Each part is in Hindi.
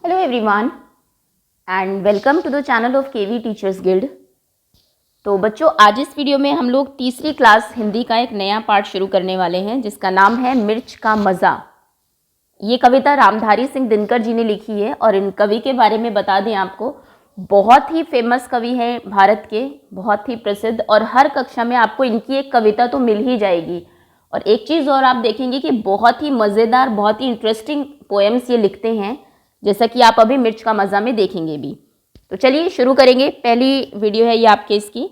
Hello everyone and welcome to the channel of KV Teachers Guild। तो बच्चों, आज इस वीडियो में हम लोग तीसरी क्लास हिंदी का एक नया पार्ट शुरू करने वाले हैं जिसका नाम है मिर्च का मज़ा। ये कविता रामधारी सिंह दिनकर जी ने लिखी है और इन कवि के बारे में बता दें आपको, बहुत ही फेमस कवि हैं भारत के, बहुत ही प्रसिद्ध, और हर कक्षा में आपको इनकी एक कविता तो मिल ही जाएगी। और एक चीज़ और आप देखेंगे कि बहुत ही मज़ेदार, बहुत ही इंटरेस्टिंग पोएम्स ये लिखते हैं, जैसा कि आप अभी मिर्च का मज़ा में देखेंगे भी। तो चलिए शुरू करेंगे। पहली वीडियो है ये आपके इसकी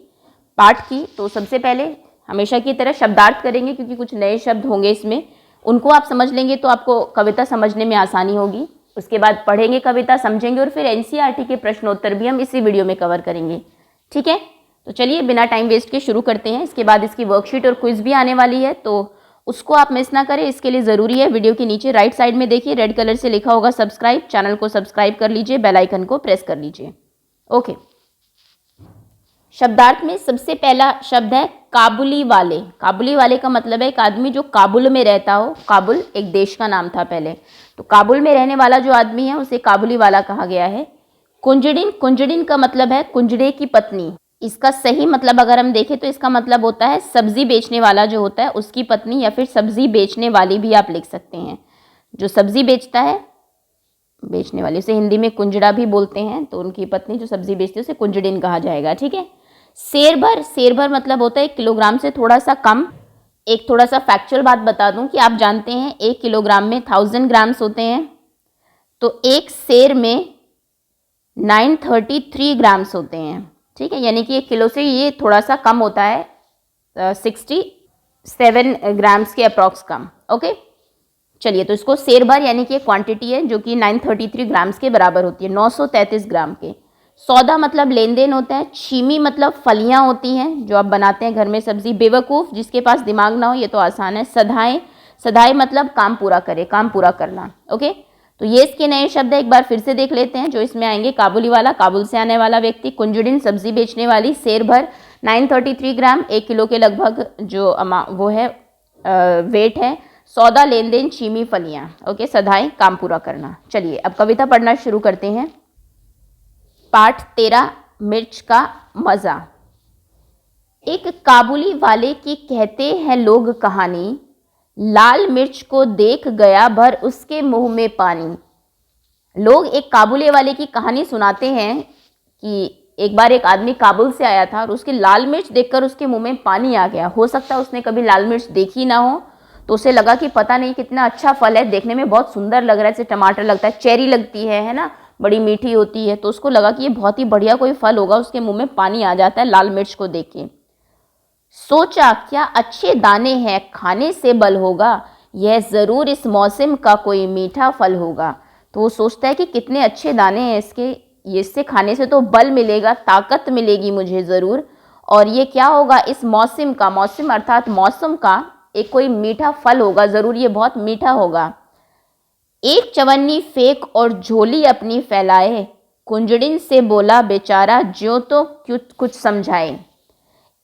पाठ की। तो सबसे पहले हमेशा की तरह शब्दार्थ करेंगे, क्योंकि कुछ नए शब्द होंगे इसमें, उनको आप समझ लेंगे तो आपको कविता समझने में आसानी होगी। उसके बाद पढ़ेंगे कविता, समझेंगे, और फिर एनसीईआरटी के प्रश्नोत्तर भी हम इसी वीडियो में कवर करेंगे। ठीक है, तो चलिए बिना टाइम वेस्ट के शुरू करते हैं। इसके बाद इसकी वर्कशीट और क्विज भी आने वाली है, तो उसको आप मिस ना करें। इसके लिए ज़रूरी है वीडियो के नीचे राइट साइड में देखिए रेड कलर से लिखा होगा सब्सक्राइब। चैनल को सब्सक्राइब कर लीजिए, बेल आइकन को प्रेस कर लीजिए। ओके, शब्दार्थ में सबसे पहला शब्द है काबुली वाले। काबुली वाले का मतलब है एक आदमी जो काबुल में रहता हो। काबुल एक देश का नाम था पहले, तो काबुल में रहने वाला जो आदमी है उसे काबुली वाला कहा गया है। कुंजड़िन, कुंजड़िन का मतलब है कुंजड़े की पत्नी। इसका सही मतलब अगर हम देखें तो इसका मतलब होता है सब्जी बेचने वाला जो होता है उसकी पत्नी, या फिर सब्जी बेचने वाली भी आप लिख सकते हैं। जो सब्जी बेचता है, बेचने वाली, उसे हिंदी में कुंजड़ा भी बोलते हैं, तो उनकी पत्नी जो सब्जी बेचती है उसे कुंजड़िन कहा जाएगा। ठीक है। सेर भर, सेर भर मतलब होता है 1 किलोग्राम से थोड़ा सा कम। एक थोड़ा सा फैक्चुअल बात बता दूं कि आप जानते हैं 1 किलोग्राम में 1000 ग्राम्स होते हैं, तो एक सेर में 933 ग्राम्स होते हैं। ठीक है, यानी कि 1 किलो से ये थोड़ा सा कम होता है, 67 ग्राम्स के अप्रॉक्स कम। ओके, चलिए, तो इसको सेर भर यानी कि एक क्वांटिटी है जो कि 933 ग्राम्स के बराबर होती है, 933 ग्राम के। सौदा मतलब लेन देन होता है। छीमी मतलब फलियां होती हैं जो आप बनाते हैं घर में सब्जी। बेवकूफ़ जिसके पास दिमाग ना हो, ये तो आसान है। सधाएं, सधाएं मतलब काम पूरा करे, काम पूरा करना। ओके, तो ये इसके नए शब्द है, एक बार फिर से देख लेते हैं जो इसमें आएंगे। काबुली वाला, काबुल से आने वाला व्यक्ति। कुंजड़िन, सब्जी बेचने वाली। सेर भर 933 ग्राम, 1 किलो के लगभग जो वो है वेट है। सौदा लेन देन, छीमी फलियां। ओके, सधाएं काम पूरा करना। चलिए अब कविता पढ़ना शुरू करते हैं। पाठ 13, मिर्च का मज़ा। एक काबुली वाले की कहते हैं लोग कहानी, लाल मिर्च को देख गया भर उसके मुंह में पानी। लोग एक काबुली वाले की कहानी सुनाते हैं कि एक बार एक आदमी काबुल से आया था और उसकी लाल मिर्च देखकर उसके मुंह में पानी आ गया। हो सकता है उसने कभी लाल मिर्च देखी ना हो, तो उसे लगा कि पता नहीं कितना अच्छा फल है, देखने में बहुत सुंदर लग रहा है, जैसे टमाटर लगता है, चेरी लगती है ना, बड़ी मीठी होती है। तो उसको लगा कि ये बहुत ही बढ़िया कोई फल होगा, उसके मुंह में पानी आ जाता है लाल मिर्च को देख के। सोचा क्या अच्छे दाने हैं, खाने से बल होगा, यह ज़रूर इस मौसम का कोई मीठा फल होगा। तो वो सोचता है कि कितने अच्छे दाने हैं इसके, ये इससे खाने से तो बल मिलेगा, ताकत मिलेगी मुझे ज़रूर, और ये क्या होगा, इस मौसम का, मौसम अर्थात मौसम का एक कोई मीठा फल होगा, ज़रूर ये बहुत मीठा होगा। एक चवन्नी फेंक और झोली अपनी फैलाए, कुंजड़िन से बोला बेचारा ज्यों तो कुछ समझाए।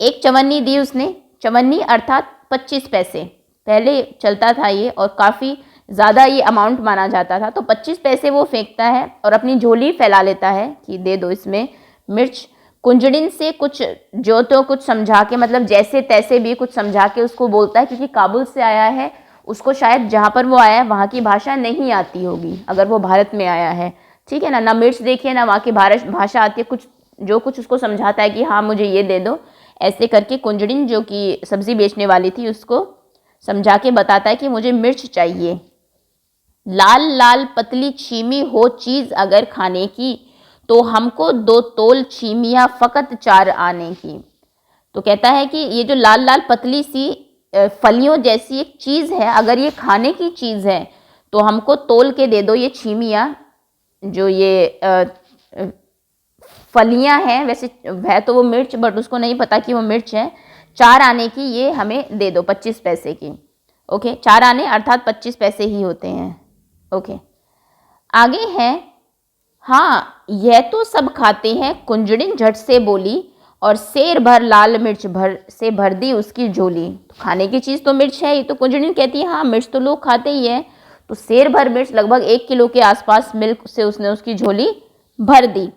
एक चवन्नी दी उसने, चवन्नी अर्थात 25 पैसे, पहले चलता था ये और काफ़ी ज़्यादा ये अमाउंट माना जाता था, तो 25 पैसे वो फेंकता है और अपनी झोली फैला लेता है कि दे दो इसमें मिर्च। कुंजड़िन से कुछ जो तो कुछ समझा के, मतलब जैसे तैसे भी कुछ समझा के उसको बोलता है, क्योंकि काबुल से आया है, उसको शायद जहाँ पर वो आया है वहाँ की भाषा नहीं आती होगी अगर वो भारत में आया है। ठीक है ना, ना मिर्च देखिए ना वहाँ की भाषा आती है, कुछ जो कुछ उसको समझाता है कि हाँ मुझे ये दे दो। ऐसे करके कुंजड़िन जो कि सब्जी बेचने वाली थी उसको समझा के बताता है कि मुझे मिर्च चाहिए। लाल लाल पतली छीमी हो चीज़ अगर खाने की, तो हमको 2 तोल छीमियाँ फ़कत 4 आने की। तो कहता है कि ये जो लाल लाल पतली सी फलियों जैसी एक चीज़ है, अगर ये खाने की चीज़ है तो हमको तोल के दे दो ये छीमियाँ, जो ये फलियां हैं, वैसे है तो वो मिर्च, बट उसको नहीं पता कि वो मिर्च है। 4 आने की ये हमें दे दो, 25 पैसे की। ओके, 4 आने अर्थात 25 पैसे ही होते हैं। ओके, आगे है, हाँ यह तो सब खाते हैं, कुंजड़िन झट से बोली, और सेर भर लाल मिर्च भर दी उसकी झोली। तो खाने की चीज़ तो मिर्च है, ये तो कुंजड़िन कहती है हाँ मिर्च तो लोग खाते ही है, तो सेर भर मिर्च लगभग 1 किलो के आसपास मिल्क से उसने उसकी झोली भर दी।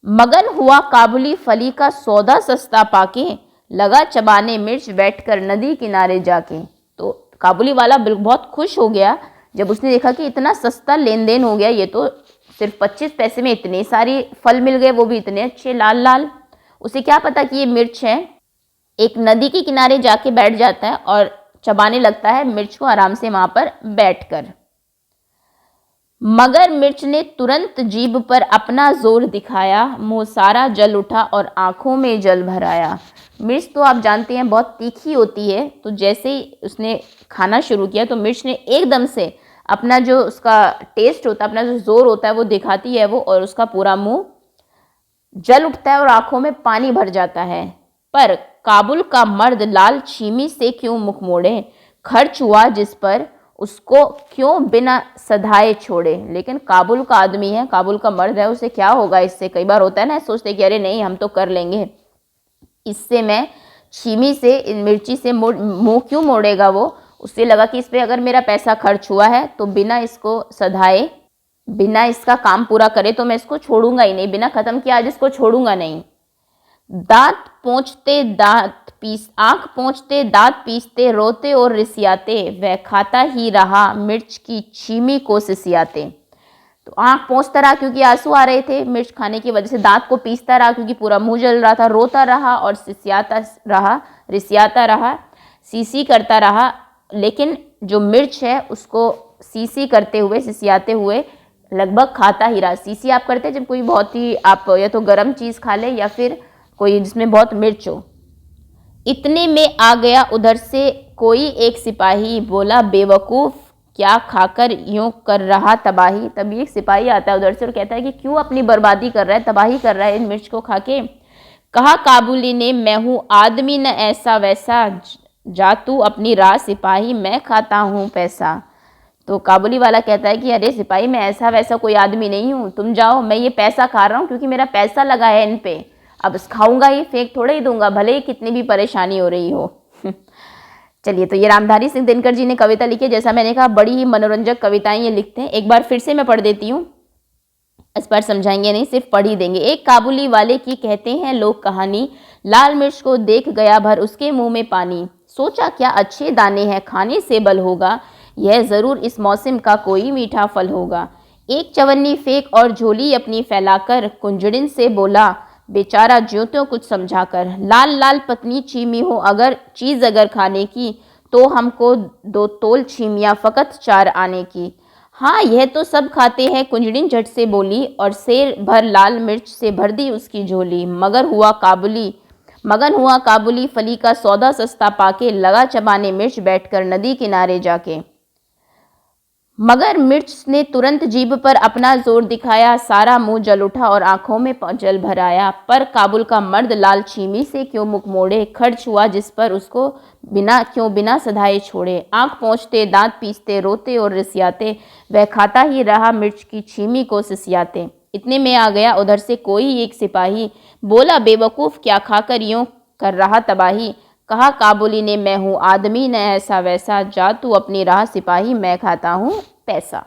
मगन हुआ काबुली फली का सौदा सस्ता पाके, लगा चबाने मिर्च बैठकर नदी किनारे जाके। तो काबुली वाला बहुत खुश हो गया जब उसने देखा कि इतना सस्ता लेन देन हो गया, ये तो सिर्फ 25 पैसे में इतने सारे फल मिल गए, वो भी इतने अच्छे लाल लाल। उसे क्या पता कि ये मिर्च है। एक नदी के किनारे जाके बैठ जाता है और चबाने लगता है मिर्च को आराम से वहां पर बैठकर। मगर मिर्च ने तुरंत जीभ पर अपना जोर दिखाया, मुंह सारा जल उठा और आंखों में जल भर आया। मिर्च तो आप जानते हैं बहुत तीखी होती है, तो जैसे ही उसने खाना शुरू किया तो मिर्च ने एकदम से अपना जो उसका टेस्ट होता है, अपना जो जोर होता है वो दिखाती है वो, और उसका पूरा मुंह जल उठता है और आंखों में पानी भर जाता है। पर काबुल का मर्द लाल छीमी से क्यों मुख मोड़े, खर्च हुआ जिस पर उसको क्यों बिना सधाए छोड़े। लेकिन काबुल का आदमी है, काबुल का मर्द है, उसे क्या होगा इससे। कई बार होता है ना, सोचते कि अरे नहीं हम तो कर लेंगे, इससे मैं छीमी से इन मिर्ची से मुंह क्यों मोड़ेगा वो। उससे लगा कि इस पर अगर मेरा पैसा खर्च हुआ है तो बिना इसको सधाए, बिना इसका काम पूरा करे तो मैं इसको छोड़ूंगा ही नहीं, बिना खत्म किया आज इसको छोड़ूंगा नहीं। दांत पोंछते दांत पीस आंख पोंछते दांत पीसते रोते और रिसियाते, वह खाता ही रहा मिर्च की छीमी को सिसियाते। तो आंख पोंछता रहा क्योंकि आंसू आ रहे थे मिर्च खाने की वजह से, दांत को पीसता रहा क्योंकि पूरा मुंह जल रहा था, रोता रहा और रिसियाता रहा, सीसी करता रहा। लेकिन जो मिर्च है उसको सीसी करते हुए, सिसियाते हुए लगभग खाता ही रहा। सीसी आप करते हैं जब कोई बहुत ही, आप या तो गर्म चीज़ खा ले या फिर कोई जिसमें बहुत मिर्च हो। इतने में आ गया उधर से कोई एक सिपाही, बोला बेवकूफ़ क्या खाकर यूं कर रहा तबाही। तभी एक सिपाही आता है उधर से और कहता है कि क्यों अपनी बर्बादी कर रहा है, तबाही कर रहा है इन मिर्च को खा के। कहा काबुली ने, मैं हूँ आदमी न ऐसा वैसा, जा तू अपनी राह सिपाही, मैं खाता हूँ पैसा। तो काबुली वाला कहता है कि अरे सिपाही मैं ऐसा वैसा कोई आदमी नहीं हूँ, तुम जाओ, मैं ये पैसा खा रहा हूँ क्योंकि मेरा पैसा लगा है इन पे, अब खाऊंगा ही, फेंक थोड़ा ही दूंगा, भले ही कितनी भी परेशानी हो रही हो। चलिए, तो ये रामधारी सिंह दिनकर जी ने कविता लिखी है। जैसा मैंने कहा बड़ी ही मनोरंजक कविताएं ये लिखते हैं। एक बार फिर से मैं पढ़ देती हूँ, इस बार समझाएंगे नहीं, सिर्फ पढ़ ही देंगे। एक काबुली वाले की कहते हैं लोग कहानी, लाल मिर्च को देख गया भर उसके मुंह में पानी, सोचा क्या अच्छे दाने हैं खाने से बल होगा, यह जरूर इस मौसम का कोई मीठा फल होगा। एक चवन्नी फेंक और झोली अपनी फैलाकर, कुंजड़िन से बोला बेचारा ज्यों त्यों कुछ समझाकर, लाल लाल पतनी छीमी हो अगर चीज़ अगर खाने की, तो हमको 2 तोल छीमियाँ फ़कत 4 आने की। हाँ यह तो सब खाते हैं, कुंजड़िन झट से बोली, और सेर भर लाल मिर्च से भर दी उसकी झोली। मगन हुआ काबुली फली का सौदा सस्ता पाके, लगा चबाने मिर्च बैठकर नदी किनारे जाके। मगर मिर्च ने तुरंत जीभ पर अपना जोर दिखाया, सारा मुंह जल उठा और आंखों में जल भर आया। पर काबुल का मर्द लाल छीमी से क्यों मुख मोड़े, खर्च हुआ जिस पर उसको बिना सधाए छोड़े। आंख पोंछते दांत पीसते रोते और रिसियाते, वह खाता ही रहा मिर्च की छीमी को सिसियाते। इतने में आ गया उधर से कोई एक सिपाही, बोला बेवकूफ़ क्या खाकर यूं कर रहा तबाही। कहा काबुली ने, मैं हूँ आदमी न ऐसा वैसा, जा तू अपनी राह सिपाही, मैं खाता हूँ पैसा।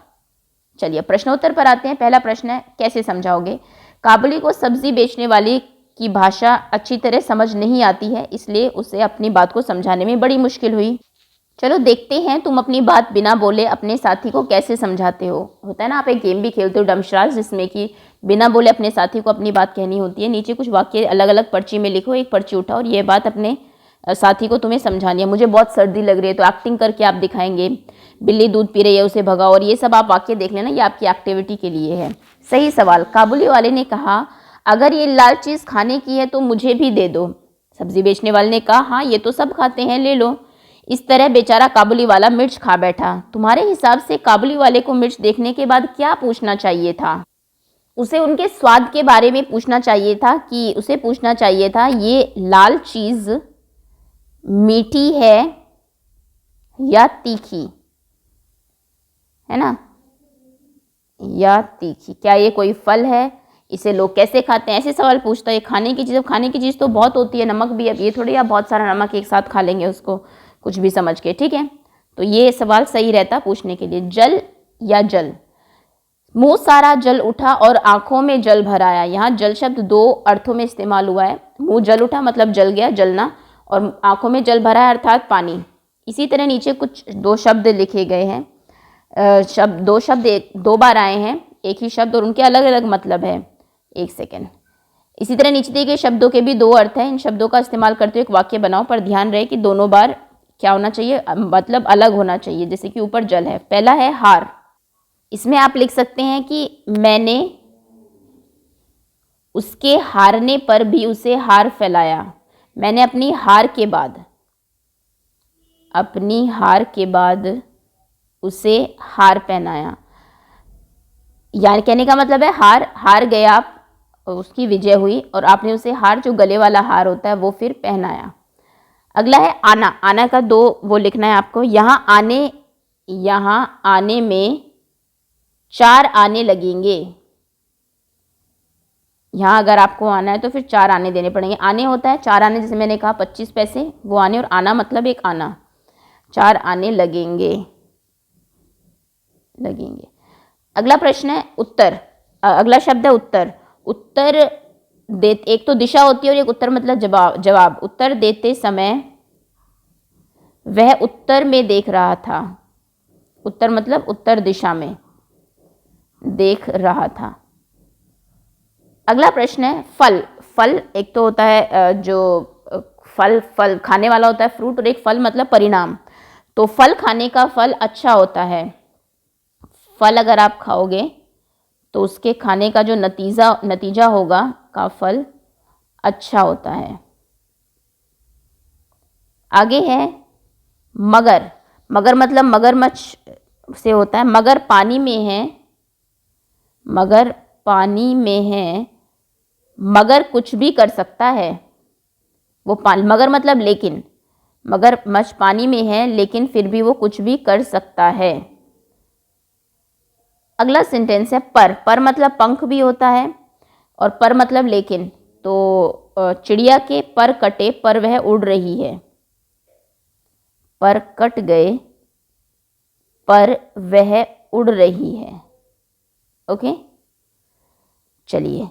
चलिए प्रश्नोत्तर पर आते हैं। पहला प्रश्न है, कैसे समझाओगे। काबुली को सब्जी बेचने वाली की भाषा अच्छी तरह समझ नहीं आती है, इसलिए उसे अपनी बात को समझाने में बड़ी मुश्किल हुई। चलो देखते हैं तुम अपनी बात बिना बोले अपने साथी को कैसे समझाते हो। होता है ना, आप एक गेम भी खेलते हो डमशराज, जिसमें कि बिना बोले अपने साथी को अपनी बात कहनी होती है। नीचे कुछ वाक्य अलग अलग पर्ची में लिखो, एक पर्ची उठाओ और ये बात अपने साथी को तुम्हें समझानी है। मुझे बहुत सर्दी लग रही है, तो एक्टिंग करके आप दिखाएंगे। बिल्ली दूध पी रही है, उसे भगाओ, और ये सब आप वाक्य देख लेना, ये आपकी एक्टिविटी के लिए है। सही सवाल। काबुली वाले ने कहा अगर ये लाल चीज़ खाने की है तो मुझे भी दे दो। सब्जी बेचने वाले ने कहा हाँ ये तो सब खाते हैं, ले लो। इस तरह बेचारा काबुली वाला मिर्च खा बैठा। तुम्हारे हिसाब से काबुली वाले को मिर्च देखने के बाद क्या पूछना चाहिए था। उसे उनके स्वाद के बारे में पूछना चाहिए था, कि उसे पूछना चाहिए था ये लाल चीज़ मीठी है या तीखी, है ना, या तीखी। क्या ये कोई फल है, इसे लोग कैसे खाते हैं, ऐसे सवाल पूछता है। ये खाने की चीज़, अब खाने की चीज़ तो बहुत होती है, नमक भी, अब ये थोड़ी आप बहुत सारा नमक एक साथ खा लेंगे उसको कुछ भी समझ के, ठीक है। तो ये सवाल सही रहता पूछने के लिए, जल या जल। मुंह सारा जल उठा और आंखों में जल भर आया। यहाँ जल शब्द दो अर्थों में इस्तेमाल हुआ है। मुंह जल उठा मतलब जल गया, जलना, और आंखों में जल भरा है अर्थात पानी। इसी तरह नीचे कुछ दो शब्द लिखे गए हैं, दो शब्द दो बार आए हैं, एक ही शब्द और उनके अलग अलग मतलब है। एक सेकेंड। इसी तरह नीचे दिए गए शब्दों के भी दो अर्थ हैं। इन शब्दों का इस्तेमाल करते हुए एक वाक्य बनाओ, पर ध्यान रहे कि दोनों बार क्या होना चाहिए, मतलब अलग होना चाहिए। जैसे कि ऊपर जल है, पहला है हार। इसमें आप लिख सकते हैं कि मैंने उसके हारने पर भी उसे हार फैलाया। मैंने अपनी हार के बाद उसे हार पहनाया। यानी कहने का मतलब है हार गए आप, उसकी विजय हुई और आपने उसे हार, जो गले वाला हार होता है, वो फिर पहनाया। अगला है आना। आना का दो वो लिखना है आपको। यहाँ आने में 4 आने लगेंगे। यहाँ अगर आपको आना है तो फिर 4 आने देने पड़ेंगे। आने होता है 4 आने, जैसे मैंने कहा 25 पैसे, वो आने, और आना मतलब एक आना। 4 आने लगेंगे। अगला प्रश्न है उत्तर। अगला शब्द है उत्तर। उत्तर दे, एक तो दिशा होती है और एक उत्तर मतलब जवाब। उत्तर देते समय वह उत्तर में देख रहा था। उत्तर मतलब उत्तर दिशा में देख रहा था। अगला प्रश्न है फल। फल एक तो होता है जो फल खाने वाला होता है, फ्रूट, और एक फल मतलब परिणाम। तो फल खाने का फल अच्छा होता है। फल अगर आप खाओगे तो उसके खाने का जो नतीजा होगा का फल अच्छा होता है। आगे है मगर। मगर मतलब मगरमच्छ से होता है। मगर पानी में है, मगर कुछ भी कर सकता है। मगर मतलब लेकिन, मगरमच्छ पानी में है लेकिन फिर भी वो कुछ भी कर सकता है। अगला सेंटेंस है पर मतलब पंख भी होता है और पर मतलब लेकिन। तो चिड़िया के पर कटे पर वह उड़ रही है। पर कट गए पर वह उड़ रही है। ओके, चलिए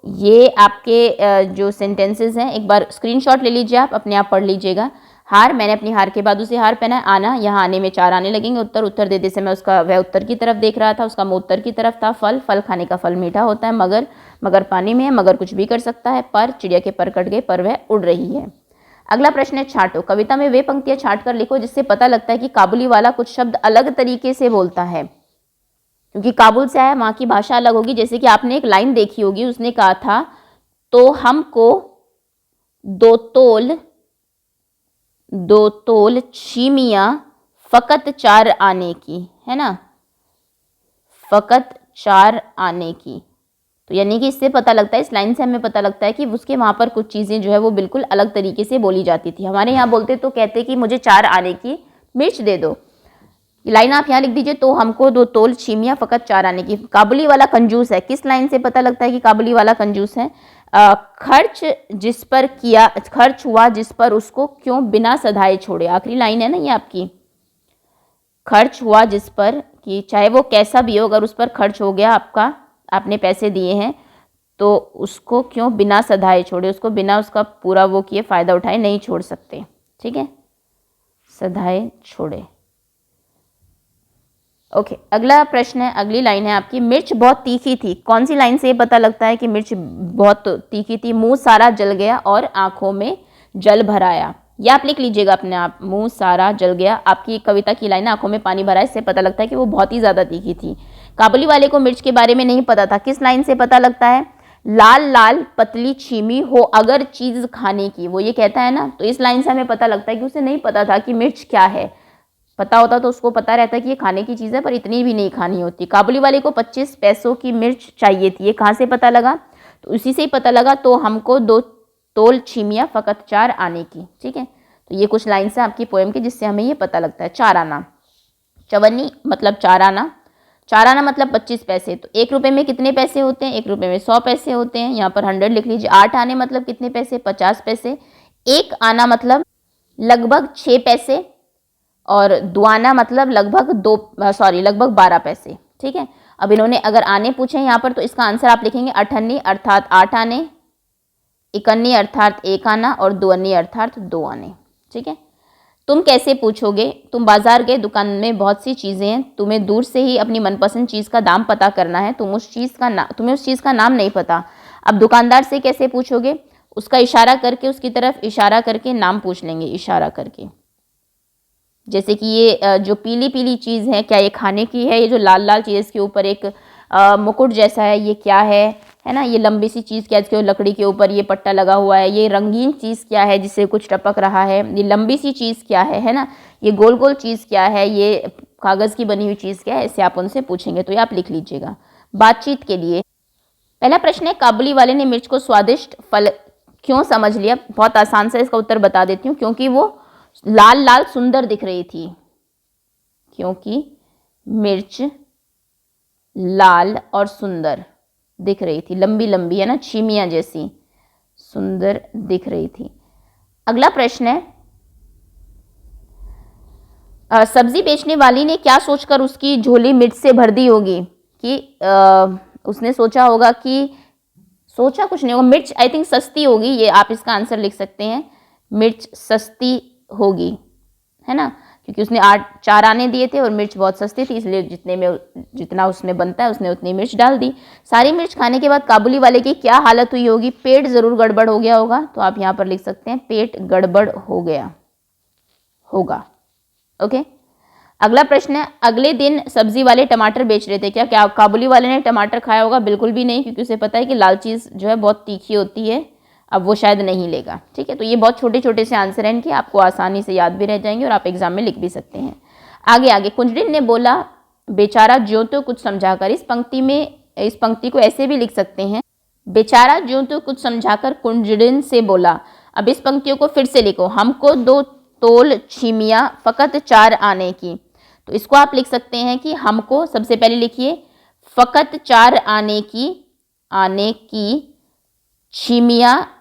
ये आपके जो सेंटेंसेस हैं एक बार स्क्रीनशॉट ले लीजिए, आप अपने आप पढ़ लीजिएगा। हार, मैंने अपनी हार के बाद उसे हार पहना। आना, यहाँ आने में 4 आने लगेंगे। उत्तर देते समय वह उत्तर की तरफ देख रहा था, उसका मुंह उत्तर की तरफ था। फल खाने का फल मीठा होता है। मगर पानी में है, मगर कुछ भी कर सकता है। पर चिड़िया के पर कट गए पर वह उड़ रही है। अगला प्रश्न है छांटो। कविता में वे पंक्तियां छांट कर लिखो जिससे पता लगता है कि काबुली वाला कुछ शब्द अलग तरीके से बोलता है, क्योंकि काबुल से आया, वहाँ की भाषा अलग होगी। जैसे कि आपने एक लाइन देखी होगी, उसने कहा था तो हमको 2 तोल चीमियाँ फ़कत 4 आने की, है ना, फ़कत 4 आने की। तो यानी कि इससे पता लगता है, इस लाइन से हमें पता लगता है कि उसके वहाँ पर कुछ चीज़ें जो है वो बिल्कुल अलग तरीके से बोली जाती थी। हमारे यहाँ बोलते तो कहते कि मुझे 4 आने की मिर्च दे दो। लाइन आप यहाँ लिख दीजिए, तो हमको 2 तोल छीमियाँ फ़कत 4 आने की। काबुली वाला कंजूस है। किस लाइन से पता लगता है कि काबुली वाला कंजूस है? खर्च हुआ जिस पर उसको क्यों बिना सधाए छोड़े। आखिरी लाइन है ना ये आपकी। खर्च हुआ जिस पर, कि चाहे वो कैसा भी हो, अगर उस पर खर्च हो गया, आपने पैसे दिए हैं, तो उसको क्यों बिना सधाए छोड़े, उसको बिना उसका पूरा वो किए फ़ायदा उठाए नहीं छोड़ सकते। ठीक है, सधाए छोड़े। ओके, अगला प्रश्न है, अगली लाइन है आपकी, मिर्च बहुत तीखी थी। कौन सी लाइन से ये पता लगता है कि मिर्च बहुत तीखी थी? मुंह सारा जल गया और आंखों में जल भर आया। या आप लिख लीजिएगा अपने आप, मुंह सारा जल गया। आपकी कविता की लाइन, आंखों में पानी भरा, इससे पता लगता है कि वो बहुत ही ज़्यादा तीखी थी। काबुली वाले को मिर्च के बारे में नहीं पता था। किस लाइन से पता लगता है? लाल लाल पतली छीमी हो अगर चीज़ खाने की, वो ये कहता है ना। तो इस लाइन से हमें पता लगता है कि उसे नहीं पता था कि मिर्च क्या है। पता होता तो उसको पता रहता कि ये खाने की चीज़ है, पर इतनी भी नहीं खानी होती। काबुली वाले को 25 पैसों की मिर्च चाहिए थी। ये कहाँ से पता लगा? तो उसी से ही पता लगा। तो हमको 2 तोल छीमियाँ फ़कत 4 आने की। ठीक है, तो ये कुछ लाइन्स हैं आपकी पोएम की जिससे हमें ये पता लगता है। 4 आना, चवन्नी मतलब 4 आना। 4 आना मतलब 25 पैसे। तो 1 रुपये में कितने पैसे होते हैं? 1 रुपये में 100 पैसे होते हैं। यहाँ पर 100 लिख लीजिए। 8 आने मतलब कितने पैसे? 50 पैसे। 1 आना मतलब लगभग 6 पैसे। और दुआना मतलब लगभग 12 पैसे। ठीक है, अब इन्होंने अगर आने पूछे यहाँ पर तो इसका आंसर आप लिखेंगे अठन्नी अर्थात 8 आने, इकन्नी अर्थात 1 आना और दुअन्नी अर्थात 2 आने। ठीक है, तुम कैसे पूछोगे? तुम बाजार गए, दुकान में बहुत सी चीज़ें हैं, तुम्हें दूर से ही अपनी मनपसंद चीज़ का दाम पता करना है, तुम्हें उस चीज़ का नाम नहीं पता। अब दुकानदार से कैसे पूछोगे? उसका इशारा करके, उसकी तरफ इशारा करके नाम पूछ लेंगे, इशारा करके। जैसे कि ये जो पीली पीली चीज़ है, क्या ये खाने की है? ये जो लाल लाल चीज़ इसके ऊपर एक मुकुट जैसा है, ये क्या है ना? ये लंबी सी चीज़ क्या है, इसके लकड़ी के ऊपर ये पट्टा लगा हुआ है। ये रंगीन चीज़ क्या है जिससे कुछ टपक रहा है? ये लंबी सी चीज़ क्या है ना? ये गोल गोल चीज़ क्या है? ये कागज़ की बनी हुई चीज़ क्या है? ऐसे आप उनसे पूछेंगे, तो ये आप लिख लीजिएगा। बातचीत के लिए पहला प्रश्न है, काबुली वाले ने मिर्च को स्वादिष्ट फल क्यों समझ लिया? बहुत आसान से इसका उत्तर बता देती हूँ, क्योंकि वो लाल लाल सुंदर दिख रही थी। क्योंकि मिर्च लाल और सुंदर दिख रही थी, लंबी लंबी है ना, छीमियां जैसी सुंदर दिख रही थी। अगला प्रश्न है, सब्जी बेचने वाली ने क्या सोचकर उसकी झोली मिर्च से भर दी होगी? कि उसने सोचा होगा कि, सोचा कुछ नहीं होगा, मिर्च आई थिंक सस्ती होगी, ये आप इसका आंसर लिख सकते हैं, मिर्च सस्ती होगी, है ना, क्योंकि उसने 4 आने दिए थे और मिर्च बहुत सस्ती थी, इसलिए जितना उसमें बनता है उसने उतनी मिर्च डाल दी। सारी मिर्च खाने के बाद काबुली वाले की क्या हालत हुई होगी? पेट ज़रूर गड़बड़ हो गया होगा, तो आप यहाँ पर लिख सकते हैं पेट गड़बड़ हो गया होगा। ओके, अगला प्रश्न है, अगले दिन सब्जी वाले टमाटर बेच रहे थे, क्या काबुली वाले ने टमाटर खाया होगा? बिल्कुल भी नहीं, क्योंकि उसे पता है कि लाल चीज़ जो है बहुत तीखी होती है, अब वो शायद नहीं लेगा। ठीक है, तो ये बहुत छोटे छोटे से आंसर हैं इनके, आपको आसानी से याद भी रह जाएंगे और आप एग्जाम में लिख भी सकते हैं। आगे कुंजड़िन ने बोला, बेचारा ज्यों तो कुछ समझाकर। इस पंक्ति को ऐसे भी लिख सकते हैं, बेचारा ज्यों तो कुछ समझाकर कुंजड़िन से बोला। अब इस पंक्तियों को फिर से लिखो, हमको 2 तोल छीमियाँ फकत 4 आने की। तो इसको आप लिख सकते हैं कि हमको, सबसे पहले लिखिए, फकत 4 आने की छीमियाँ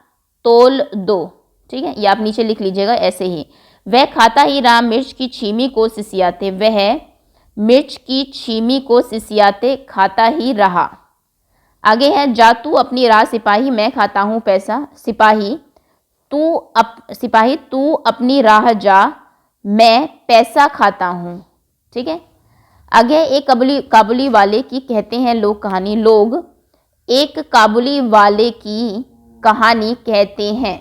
तोल 2। ठीक है, ये आप नीचे लिख लीजिएगा ऐसे ही। वह खाता ही रहा मिर्च की छीमी को सिसियाते, वह मिर्च की छीमी को सिसियाते खाता ही रहा। आगे है, जा तू अपनी राह सिपाही, मैं खाता हूँ पैसा। सिपाही तू अपनी राह जा, मैं पैसा खाता हूँ। ठीक है, आगे एक काबुली वाले की कहते हैं लोग कहानी। लोग एक काबुली वाले की कहानी कहते हैं।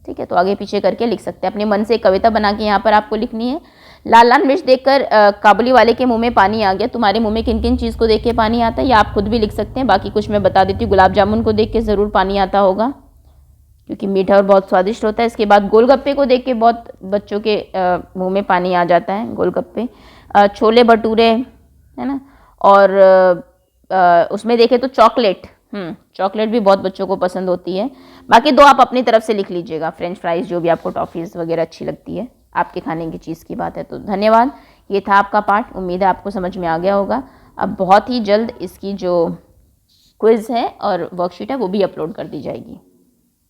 ठीक है, तो आगे पीछे करके लिख सकते हैं, अपने मन से कविता बना के यहाँ पर आपको लिखनी है। लाल लाल मिर्च देखकर काबुली वाले के मुंह में पानी आ गया। तुम्हारे मुंह में किन किन चीज़ को देख के पानी आता है, या आप खुद भी लिख सकते हैं, बाकी कुछ मैं बता देती हूँ। गुलाब जामुन को देख के ज़रूर पानी आता होगा, क्योंकि मीठा और बहुत स्वादिष्ट होता है। इसके बाद गोलगप्पे को देख के बहुत बच्चों के मुंह में पानी आ जाता है, गोलगप्पे। छोले भटूरे, है ना, और उसमें देखें तो चॉकलेट भी बहुत बच्चों को पसंद होती है। बाकी 2 आप अपनी तरफ से लिख लीजिएगा, फ्रेंच फ्राइज, जो भी आपको टॉफ़ीज़ वगैरह अच्छी लगती है, आपके खाने की चीज़ की बात है। तो धन्यवाद, ये था आपका पाठ, उम्मीद है आपको समझ में आ गया होगा। अब बहुत ही जल्द इसकी जो क्विज़ है और वर्कशीट है वो भी अपलोड कर दी जाएगी।